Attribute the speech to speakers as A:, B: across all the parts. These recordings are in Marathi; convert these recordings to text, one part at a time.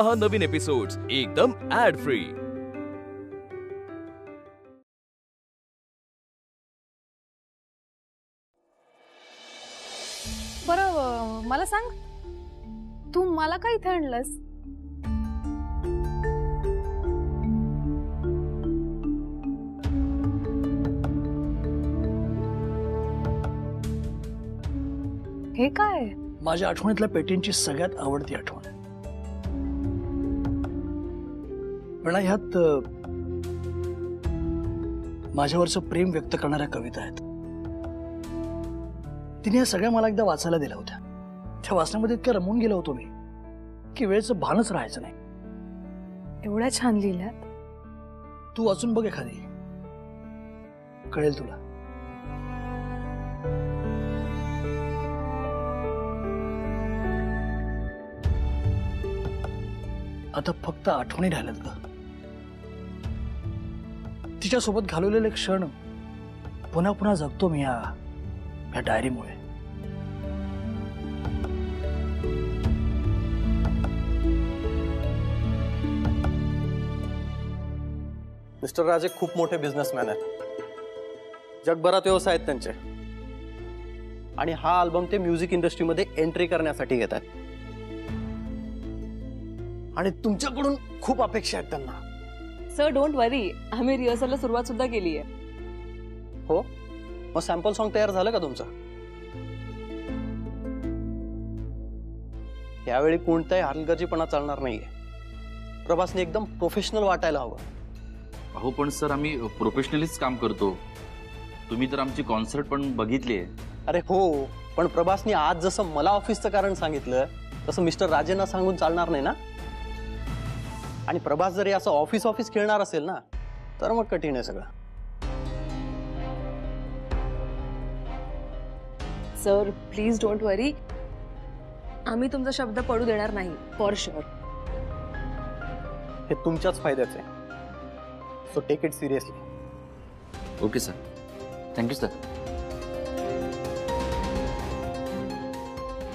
A: पहा नवीन एपिसोड्स एकदम ऍड फ्री।
B: बरं मला सांग, तू मला काय इथे आणलंस? हे काय?
C: माझ्या आठवणीतल्या पेटींची सगळ्यात आवडती आठवण। पण ह्यात माझ्यावरचं प्रेम व्यक्त करणाऱ्या कविता आहेत। तिने या सगळ्या मला एकदा वाचायला दिल्या होत्या। त्या वाचण्यामध्ये इतकं रमून गेलो होतो मी की वेळेचं भानच राहायचं नाही।
B: एवढ्या छान लिहिल्यात।
C: तू वाचून बघ एखादी, कळेल तुला। आता फक्त आठवणी राहिल्यात ग। तिच्यासोबत घालवलेले क्षण पुन्हा पुन्हा जगतो मी या डायरीमुळे।
D: मिस्टर राजे खूप मोठे बिझनेसमॅन आहेत, जगभरात व्यवसाय आहेत त्यांचे, आणि हा अल्बम ते म्युझिक इंडस्ट्रीमध्ये एंट्री करण्यासाठी घेत आहेत। आणि तुमच्याकडून खूप अपेक्षा आहेत त्यांना।
E: सर डोंट वरी, आम्ही रिहर्सलला सुरुवात सुद्धा केली आहे।
D: हो, मग सॅम्पल सॉन्ग तयार झालं का तुमचं? यावेळी कोणताही हलगर्जीपणा चालणार नाहीये। प्रभासने एकदम प्रोफेशनल वाटायला हवं।
F: अहो पण सर, आम्ही प्रोफेशनलीच काम करतो। तुम्ही तर आमची कॉन्सर्ट पण बघितली आहे।
D: अरे हो, पण प्रभासने आज जसं मला ऑफिसचं कारण सांगितलं तसं मिस्टर राजेंना सांगून चालणार नाही ना। आणि प्रभास जरी असं ऑफिस खेळणार असेल ना, तर मग कठीण आहे सगळं।
E: सर प्लीज डोंट वरी, आम्ही तुमचा शब्द पडू देणार नाही, फॉर शुअर।
D: हे तुमच्याच फायद्याचं आहे, so take it seriously.
F: Okay sir, thank you sir.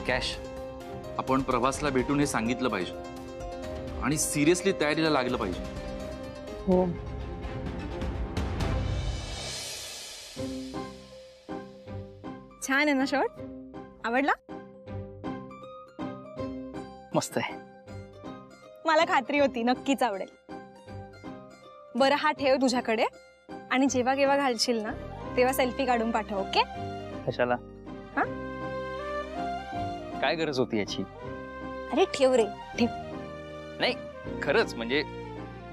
F: कॅश, आपण प्रभासला भेटून हे सांगितलं पाहिजे आणि सिरियसली तयारीला लागलं पाहिजे।
E: हो,
B: छान आहे ना शॉट? आवडला?
D: मस्त आहे।
B: मला खात्री होती नक्कीच आवडेल। बरं हा ठेव तुझ्याकडे, आणि जेव्हा केव्हा घालशील ना तेव्हा सेल्फी काढून पाठव, ओके?
D: कशाला?
B: हा,
G: काय गरज होती याची?
B: अरे ठेव रे, ठेव।
G: नाही खरंच, म्हणजे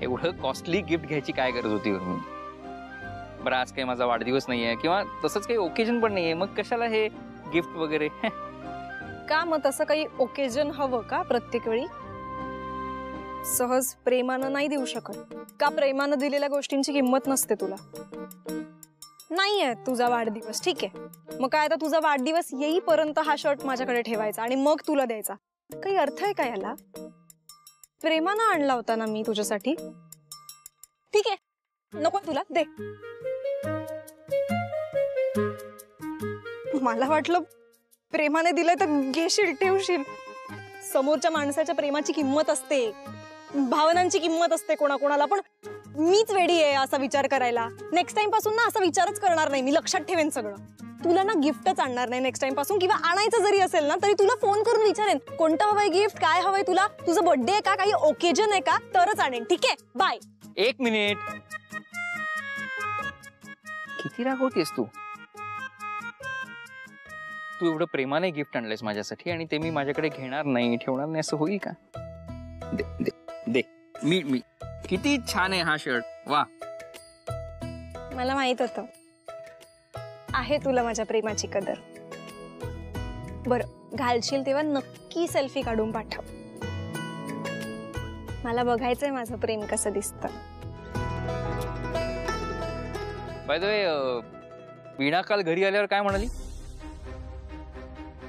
G: एवढं कॉस्टली गिफ्ट घ्यायची काय गरज होती मी? बरं आज काही माझा वाढदिवस नाहीये किंवा तसंच काही ओकेजन पण नाहीये, मग कशाला हे गिफ्ट वगैरे?
B: का मग तसं काही ओकेजन हवं का प्रत्येक वेळी? सहज प्रेमानं नाही देऊ शकत का? प्रेमानं दिलेल्या गोष्टींची किंमत नसते तुला? नाहीये तुझा वाढदिवस, ठीक आहे, मग काय आता तुझा वाढदिवस येईपर्यंत हा शर्ट माझ्याकडे ठेवायचा आणि मग तुला द्यायचा? काही अर्थ आहे का याला? प्रेमानं आणला होता ना मी तुझ्यासाठी, ठीक आहे, नको तुला, दे। मला वाटलं प्रेमाने दिलंय तर घेशील, ठेवशील। समोरच्या माणसाच्या प्रेमाची किंमत असते, भावनांची किंमत असते कोणाकोणाला, पण मीच वेडी आहे असा विचार करायला। नेक्स्ट टाइम पासून ना असा विचारच करणार नाही मी, लक्षात ठेवेन सगळं। तुला ना गिफ्टच आणणार नाही नेक्स्ट टाइम पासून, किंवा आणायचं जरी असेल ना तरी तुला फोन करून विचारेन कोणतं हवंय गिफ्ट, काय हवंय तुला, तुझं बर्थडे आहे का, काही ओकेजन आहे का, तरच आणेन, ठीक आहे? बाय।
G: एक मिनिट, किती रागवतेस तू? तू एवढं प्रेमाने गिफ्ट आणलंयस माझ्यासाठी आणि ते मी माझ्याकडे घेणार नाही, ठेवणार नाही, असं होईल का? दे दे दे। मी किती छान आहे हा शर्ट, वा।
B: मला माहित होतं आहे तुला माझ्या प्रेमाची कदर। बरं घालशील तेव्हा नक्की सेल्फी काढून पाठव, मला बघायचंय माझं प्रेम कसं दिसतं।
G: बाय द वे, वीणा काल घरी आल्यावर काय म्हणाली?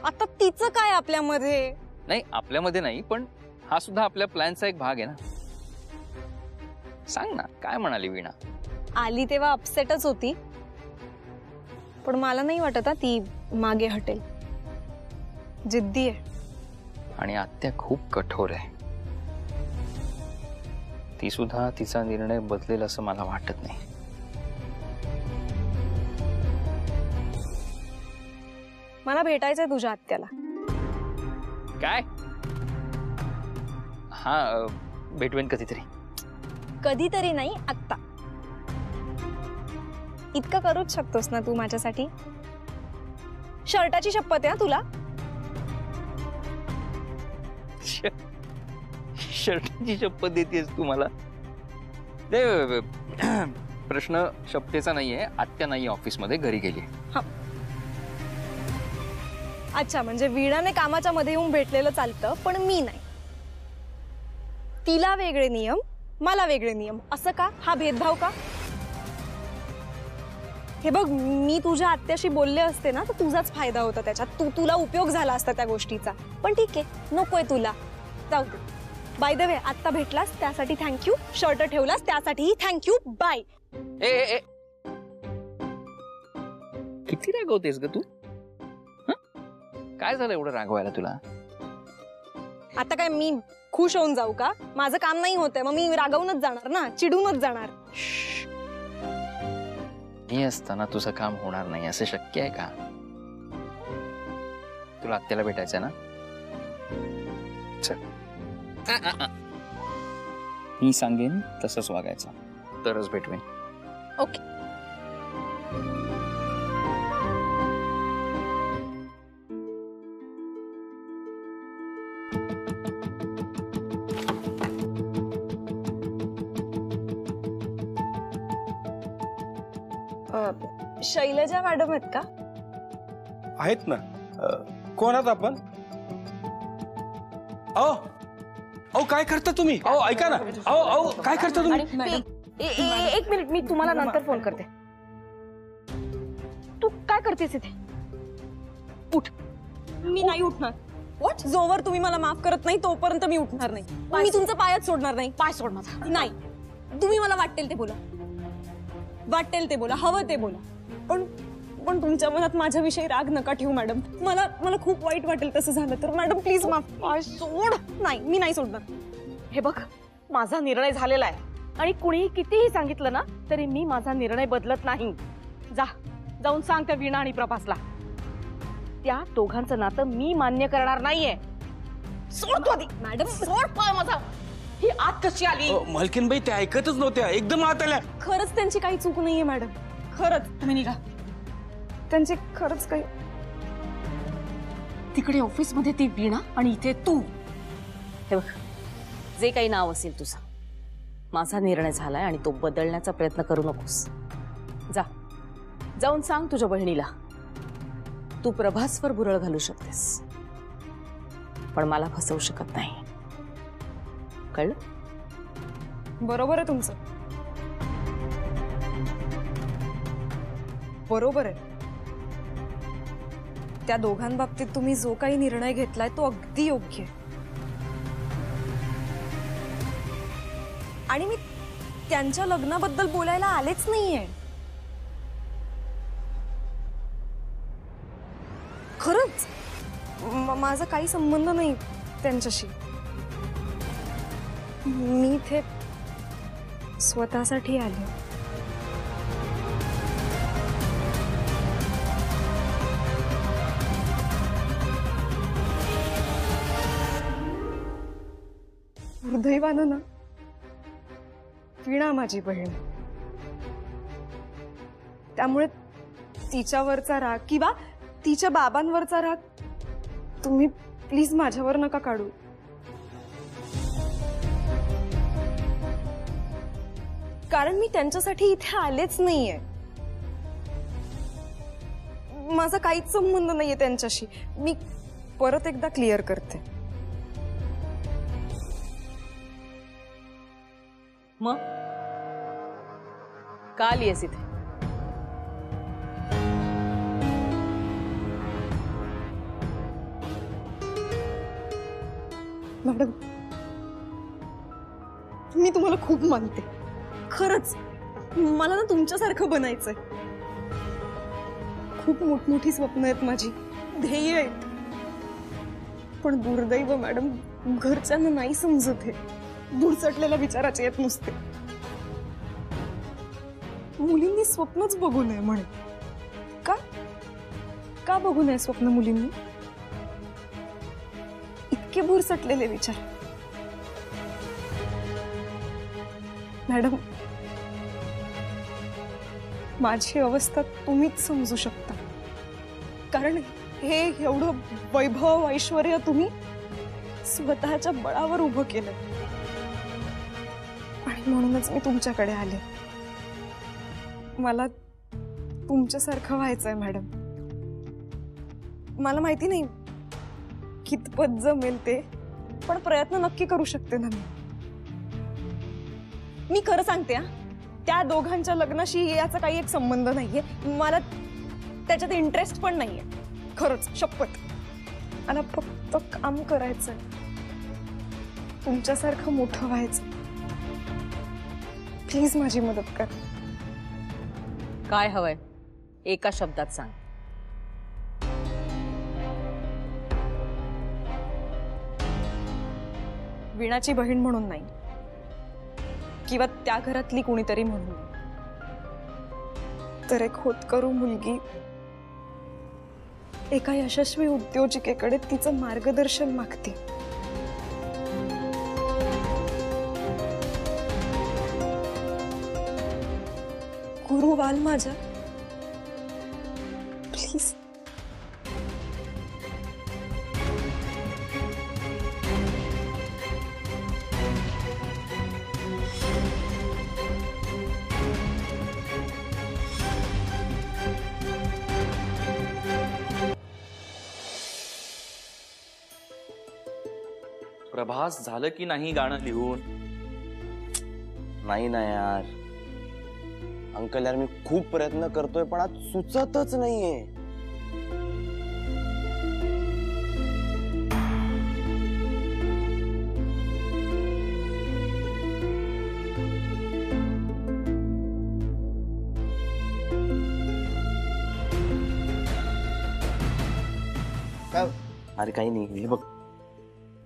B: आता तिचं काय आपल्यामध्ये?
G: नाही आपल्यामध्ये नाही, पण हा सुद्धा आपल्या प्लॅनचा एक भाग आहे ना। सांग ना काय म्हणाली वीणा?
B: आली तेव्हा अपसेटच होती, पण मला नाही वाटत ती मागे हटेल। जिद्दी आहे
G: आणि आत्या खूप कठोर आहे। ती सुद्धा तिचा निर्णय बदलेल असं मला वाटत नाही.
B: मला भेटायचंय तुझ्या आत्याला.
G: काय? हा, भेटवेन कधीतरी.
B: कधीतरी नाही, आत्ता. इतकं करूच शकतोस ना तू माझ्यासाठी? शर्टाची शपथ आहे तुला.
G: शर्टाची शपथ देतेस तू मला? प्रश्न शपथेचा नाहीये. आत्या नाही ऑफिसमध्ये, घरी गेली.
B: अच्छा, म्हणजे वीणाने कामाच्या मध्ये येऊन भेटलेलं चालतं पण मी नाही. तिला वेगळे नियम, मला वेगळे नियम, असं का? हा भेदभाव का? हे बघ, मी तुझ्या आत्याशी बोलले असते ना तर तुझाच फायदा होता त्याच्यात. तुला उपयोग झाला असता त्या गोष्टीचा. पण ठीक आहे, नकोय तुला, जाऊ दे. बाय द वे, आत्ता भेटलास त्यासाठी थँक्यू. शर्ट ठेवलास त्यासाठीही थँक्यू. बाय.
G: ए किती रागवतेस ग तू? काय झालं एवढं रागवायला तुला?
B: आता काय मी खुश होऊन जाऊ का? माझं काम नाही होतंय, मग मी रागवूनच जाणार ना, चिडूनच जाणार.
G: मी असताना तुझं काम होणार नाही असं शक्य आहे का? तुला आत्याला भेटायचंय ना? चल. मी सांगेन तसंच वागायचं, तरच भेटवेन.
B: ओके. शैलजा मॅडम आहेत का?
H: आहेत ना. कोण आहात आपण? अहो काय करता तुम्ही? अहो ऐका ना. अहो काय करता तुम्ही?
E: एक मिनिट, मी तुम्हाला नंतर फोन करते. तू काय करतेस इथे?
B: उठ. मी नाही उठणार. व्हॉट? जोवर तुम्ही मला माफ करत नाही तोपर्यंत मी उठणार नाही. मी तुमचा पायच सोडणार नाही.
E: पाय सोड माझा.
B: नाही, तुम्ही मला वाटेल ते बोला, वाटेल ते बोला, हवं ते बोला, पण तुमच्या मनात माझ्याविषयी राग नका ठेवू मॅडम. मला खूप वाईट वाटेल तसं झालं तर. मॅडम प्लीज माफ. पाय सोड. नाही, मी नाही सोडणार.
E: हे बघ, माझा निर्णय झालेला आहे आणि कुणीही कितीही सांगितलं ना तरी मी माझा निर्णय बदलत नाही. जाऊन सांग त्या वीणा आणि प्रभासला, त्या दोघांचं नातं मी मान्य करणार नाहीये. सोड तू आधी.
B: मॅडम
E: सोड पाय माझा. ही आत कशी आली?
H: मालकीनबाई त्या ऐकतच नव्हत्या, एकदम आत आल्या.
B: खरंच त्यांची काही चूक नाहीये मॅडम, खरंच.
E: तुम्ही निघा.
B: त्यांची खरंच काही.
E: तिकडे ऑफिस मध्ये ती वीणा आणि इथे तू. हे बघ, जे काही नाव असेल तुझं, माझा निर्णय झालाय आणि तो बदलण्याचा प्रयत्न करू नकोस. जाऊन सांग तुझ्या बहिणीला, तू प्रभासवर बुरळ घालू शकतेस पण मला फसवू शकत नाही. कळलं?
B: बरोबर आहे तुमचं, बरोबर आहे. त्या दोघांबाबतीत तुम्ही जो काही निर्णय घेतलाय तो अगदी योग्य आहे. आणि मी त्यांच्या लग्नाबद्दल बोलायला आलेच नाहीये. खरंच माझा काही संबंध नाही त्यांच्याशी. मी इथे स्वतःसाठी आले. दुर्दैवानं ना, वीणा माझी बहीण, त्यामुळे तिच्यावरचा राग किंवा तिच्या बाबांवरचा राग तुम्ही प्लीज माझ्यावर नका काढू. कारण मी त्यांच्यासाठी इथे आलेच नाहीये. माझा काहीच संबंध नाहीये त्यांच्याशी. मी परत एकदा क्लिअर करते.
E: मग का आलीयस इथे?
B: मॅडम, मी तुम्हाला खूप मानते, खरंच. मला ना तुमच्यासारखं बनायचंय. खूप मोठमोठी स्वप्न आहेत माझी, ध्येय आहेत. पण दुर्दैव मॅडम, घरच्यांना नाही समजत आहे. धुरसटलेल्या विचाराचे येत नुसते. मुलींनी स्वप्नच बघू नये म्हणे. का का बघू नये स्वप्न मुलींनी? इतके भुरसटलेले विचार. मॅडम, माझी अवस्था तुम्हीच समजू शकता, कारण हे एवढं वैभव ऐश्वर्य तुम्ही स्वतःच्या बळावर उभं केलं. आणि म्हणूनच मी तुमच्याकडे आले. मला तुमच्यासारखं व्हायचंय मॅडम. मला माहिती नाही कितपत जमेल ते, पण प्रयत्न नक्की करू शकते ना मी खरं सांगते. त्या दोघांच्या लग्नाशी याचा काही एक संबंध नाहीये. मला त्याच्यात इंटरेस्ट पण नाहीये. खरंच शपथ. मला फक्त काम करायचंय, तुमच्यासारखं मोठं व्हायचं. प्लीज माझी मदत कर.
E: काय हवंय एका शब्दात सांग.
B: वीणाची बहीण म्हणून नाही, किंवा त्या घरातली कुणीतरी म्हणून, तर एक होतकरू मुलगी एका यशस्वी उद्योजिकेकडे तिचं मार्गदर्शन मागते. गुरु व्हाल माझ्या, प्लीज.
F: प्रभास, झालं की नाही गाणं लिहून?
I: नाही ना यार अंकल, यार मी खूप प्रयत्न करतोय पण आज सुचतच नाहीये. अरे काही नाही, हे बघ.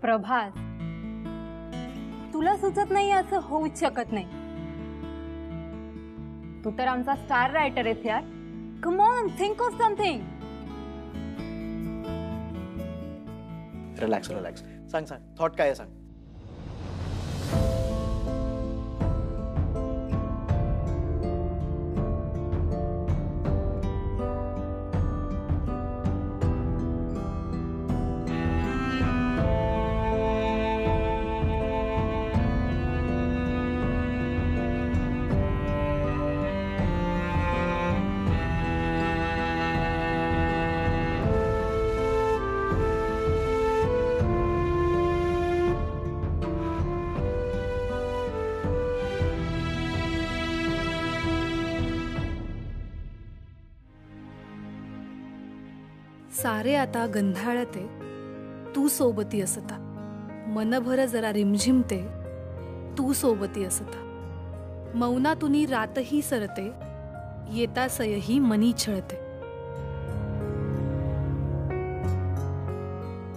J: प्रभास, तुला सुचत नाही असं होऊच शकत नाही. तू तर आमचा स्टार रायटर आहेस यार. Come on, think of something.
I: Relax relax. सांग सांग, थॉट काय आहे सांग.
K: सारे आता गंधाळते, तू सोबती असता. मनभर जरा रिमझिमते, तू सोबती असता. मौनातुनी रातही सरते, येता सयही मनी छळते.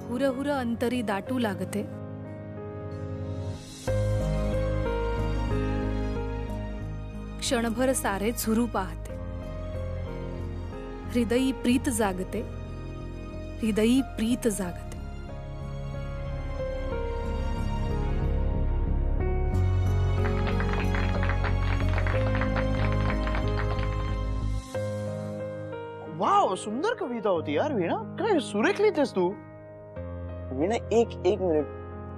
K: हुरहुर अंतरी दाटू लागते, क्षणभर सारे झुरू पाहते. हृदयी प्रीत जागते, हृदयी प्रीत जागते.
I: वाव, सुंदर कविता होती यार वीणा. काय सुरेख लिहितेस तू. वीणा, एक मिनिट.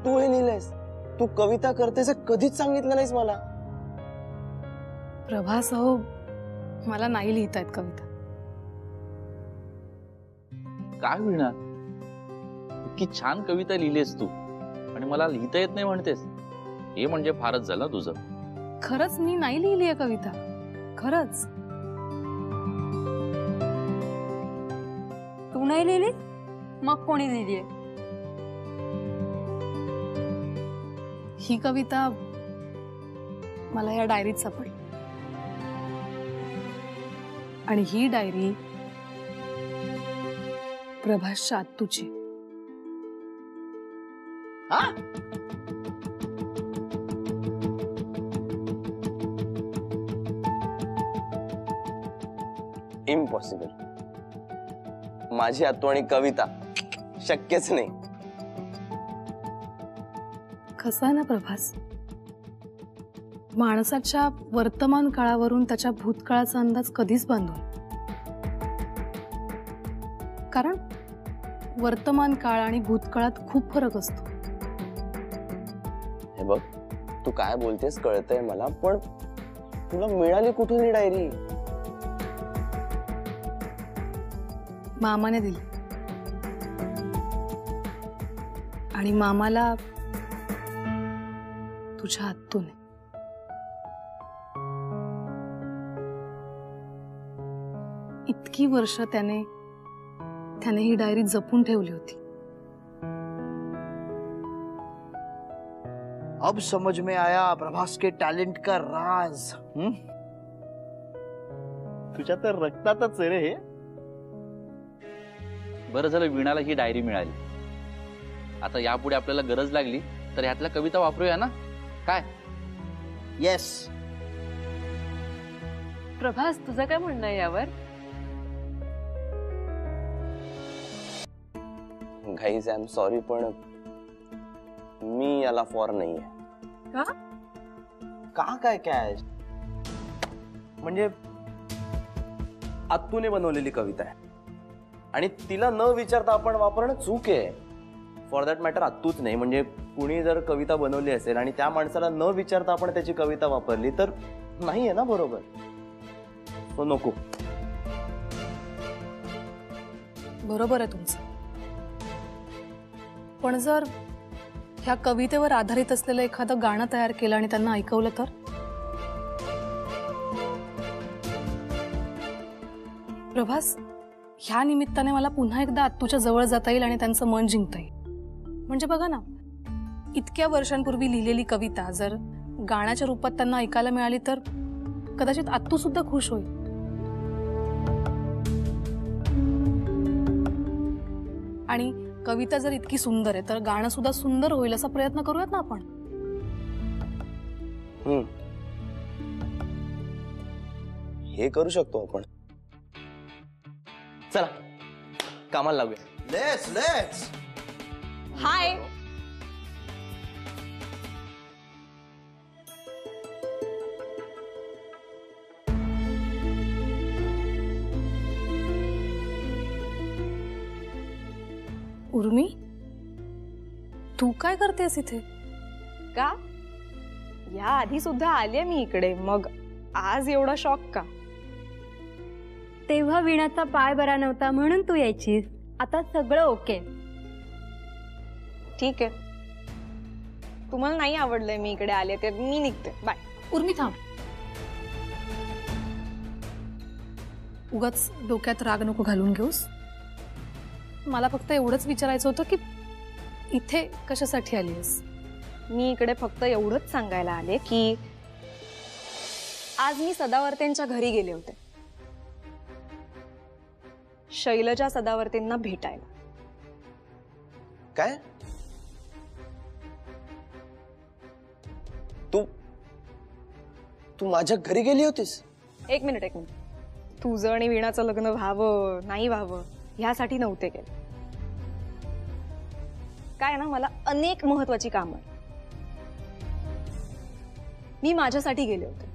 I: तू हे लिहिलंयस? तू कविता करतेस कधीच सांगितलं नाहीस मला.
K: प्रभास, अहो मला नाही लिहिता येत कविता.
F: काय वीणा, इतकी छान कविता लिहिलीस तू आणि मला लिहिता येत नाही म्हणतेस. हे म्हणजे फारच झालं तुझं.
K: खरंच मी नाही लिहिली आहे कविता, खरंच.
J: तू नाही लिहिली, मग कोणी लिहिलीये?
K: ही कविता मला या डायरीत सापडली. आणि ही डायरी प्रभासच्या आत्तूची.
I: इम्पॉसिबल. माझी आत्तू आणि कविता शक्यच नाही.
K: कसं आहे ना प्रभास, माणसाच्या वर्तमान काळावरून त्याच्या भूतकाळाचा अंदाज कधीच बांधू नये. कारण वर्तमान काळ आणि भूतकाळात खूप फरक असतो.
I: हे बघ, तू काय बोलतेस कळतंय मला, पण तुला मिळाली कुठून ही डायरी?
K: मामाने दिली आणि मामाला तुझ्या आत्तूने. इतकी वर्ष त्याने ही डायरी जपून ठेवली होती.
I: अब समझ में आया प्रभास के टैलेंट का राज. तुझ्या तर रक्तातच आहे रे हे.
F: बरं झालं वीणाला ही डायरी मिळाली. आता यापुढे आपल्याला गरज लागली तर ह्यातल्या कविता वापरूया ना, काय?
I: येस.
E: प्रभास, तुझं काय म्हणणं आहे यावर?
I: गाईज आय एम सॉरी, पण मी याला फॉर नाहीये.
E: का?
I: का काय काय म्हणजे आत्तूने बनवलेली कविता आहे आणि तिला न विचारता आपण वापरणं चूक आहे. फॉर दॅट मॅटर आत्तूच नाही, म्हणजे कुणी जर कविता बनवली असेल आणि त्या माणसाला न विचारता आपण त्याची कविता वापरली तर नाही आहे ना बरोबर. सो नको.
K: बरोबर आहे तुमचं, पण जर ह्या कवितेवर आधारित असलेलं एखादं गाणं तयार केलं आणि त्यांना ऐकवलं तर? प्रभास, ह्या निमित्ताने मला पुन्हा एकदा आत्तूच्या जवळ जाता येईल आणि त्यांचं मन जिंकता येईल. म्हणजे बघा ना, इतक्या वर्षांपूर्वी लिहिलेली कविता जर गाण्याच्या रूपात त्यांना ऐकायला मिळाली तर कदाचित आत्तू सुद्धा खुश होईल. आणि कविता जर इतकी सुंदर आहे तर गाणं सुद्धा सुंदर होईल असा प्रयत्न करूयात ना आपण.
I: हे करू शकतो आपण. चला कामाला लागूया. लेट्स.
B: हाय.
K: उर्मी, तू काय करतेस इथे?
B: का? या आधी सुद्धा आले मी इकडे, मग आज एवढा शॉक का?
J: तेव्हा वीणाचा पाय बरा नव्हता म्हणून तू यायचीस. आता सगळं ओके.
B: ठीक आहे, तुम्हाला नाही आवडलंय मी इकडे आले तर मी निघते. बाय.
K: उर्मी थांब. उगाच डोक्यात राग नको घालून घेऊस. मला फक्त एवढंच विचारायचं होतं की इथे कशासाठी आलीस?
B: मी इकडे फक्त एवढंच सांगायला आले की आज मी सदावर्तेंच्या घरी गेले होते, शैलजा सदावर्तेंना भेटायला.
I: काय? तू माझ्या घरी गेली होतीस?
B: एक मिनिट. तुझं आणि वीणाचं लग्न व्हावं नाही व्हावं ह्यासाठी नव्हते गेले. काय ना, मला अनेक महत्वाची कामं आहेत. मी माझ्यासाठी गेले होते.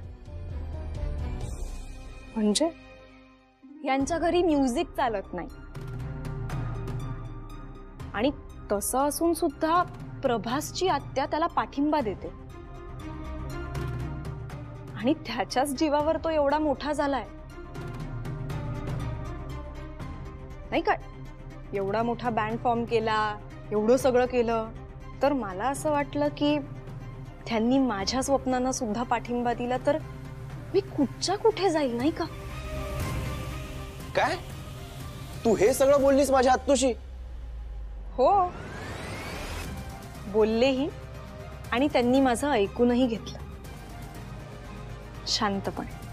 K: म्हणजे
B: यांच्या घरी म्युझिक चालत नाही आणि तसं असून सुद्धा प्रभासची आत्या त्याला पाठिंबा देते आणि त्याच्याच जीवावर तो एवढा मोठा झालाय. नाही काय, एवढा मोठा बँड फॉर्म केला, एवढं सगळं केलं, तर मला असं वाटलं की त्यांनी माझ्या स्वप्नांना सुद्धा पाठिंबा दिला तर मी कुठच्या कुठे जाईल, नाही का?
I: काय तू हे सगळं बोललीस माझ्या आत्तूशी?
B: हो, बोललेही आणि त्यांनी माझं ऐकूनही घेतलं शांतपणे.